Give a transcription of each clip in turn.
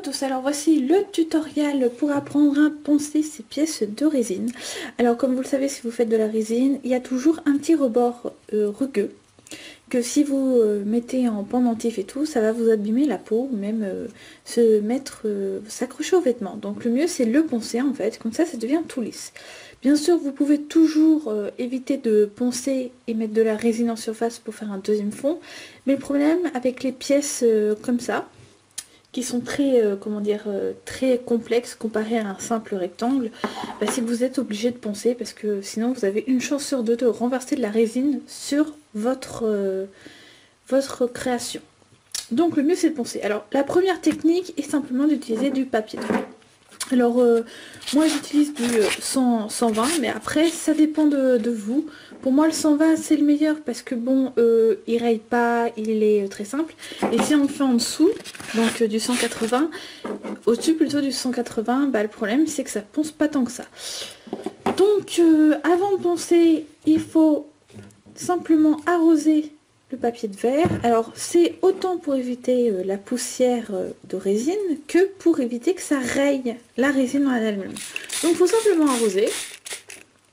tous, alors voici le tutoriel pour apprendre à poncer ces pièces de résine. Alors comme vous le savez, si vous faites de la résine, il y a toujours un petit rebord rugueux que si vous mettez en pendentif et tout, ça va vous abîmer la peau ou même s'accrocher aux vêtements. Donc le mieux c'est le poncer en fait, comme ça devient tout lisse. Bien sûr vous pouvez toujours éviter de poncer et mettre de la résine en surface pour faire un deuxième fond, mais le problème avec les pièces comme ça, qui sont très, très complexes comparé à un simple rectangle, bah, c'est que vous êtes obligé de poncer parce que sinon vous avez une chance sur deux de renverser de la résine sur votre création. Donc le mieux c'est de poncer. Alors la première technique est simplement d'utiliser du papier. Alors moi j'utilise du 120, mais après ça dépend de vous. Pour moi le 120 c'est le meilleur parce que bon il raye pas, il est très simple. Et si on fait en dessous, donc du 180, au-dessus plutôt du 180, bah, le problème c'est que ça ponce pas tant que ça. Donc avant de poncer, il faut simplement arroser le papier de verre. Alors c'est autant pour éviter la poussière de résine que pour éviter que ça raye la résine en elle-même. Donc il faut simplement arroser,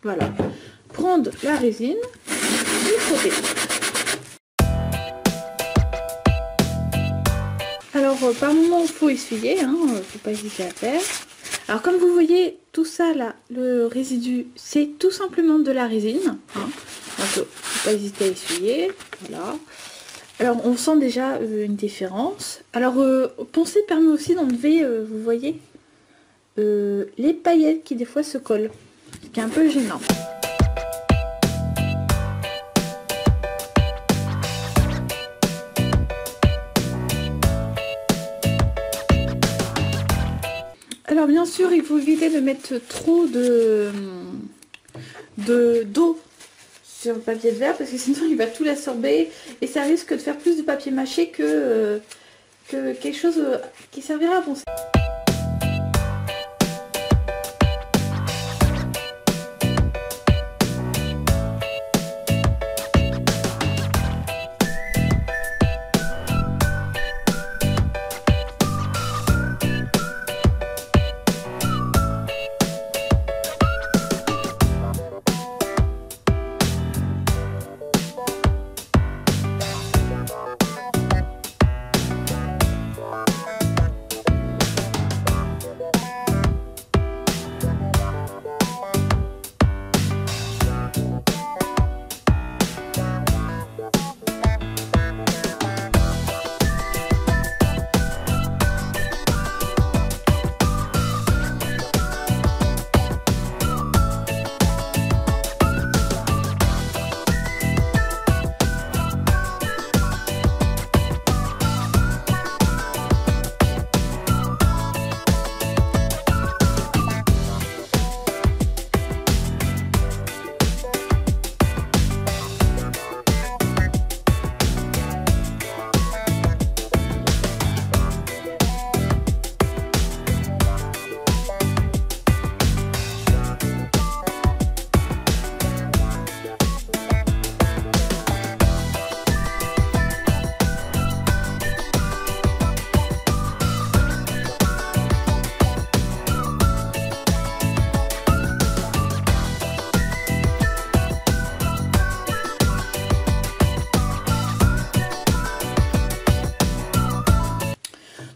voilà, prendre la résine et frotter. Alors par moment il faut essuyer, hein, faut pas hésiter à faire. Alors comme vous voyez tout ça là, le résidu c'est tout simplement de la résine, hein. Donc faut pas hésiter à essuyer, voilà. Alors on sent déjà une différence. Alors poncer permet aussi d'enlever, vous voyez, les paillettes qui des fois se collent, ce qui est un peu gênant. Alors bien sûr il faut éviter de mettre trop d'eau sur le papier de verre parce que sinon il va tout l'absorber et ça risque de faire plus de papier mâché que quelque chose qui servira à poncer.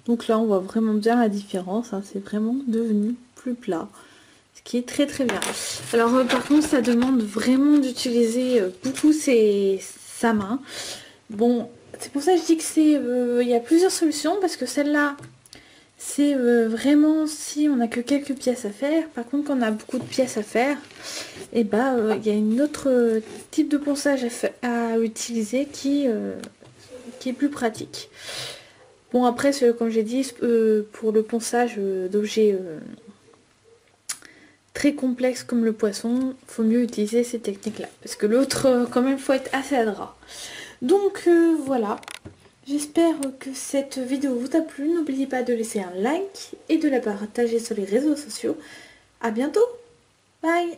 Donc là on voit vraiment bien la différence, hein, c'est vraiment devenu plus plat, ce qui est très bien. Alors par contre ça demande vraiment d'utiliser beaucoup sa main. Bon c'est pour ça que je dis que il y a plusieurs solutions parce que celle-là c'est vraiment si on n'a que quelques pièces à faire. Par contre quand on a beaucoup de pièces à faire, et bah il y a une autre type de ponçage à utiliser qui est plus pratique. Bon après, comme j'ai dit, pour le ponçage d'objets très complexes comme le poisson, il faut mieux utiliser ces techniques-là. Parce que l'autre, quand même, faut être assez adroit. Donc voilà, j'espère que cette vidéo vous a plu. N'oubliez pas de laisser un like et de la partager sur les réseaux sociaux. A bientôt, bye.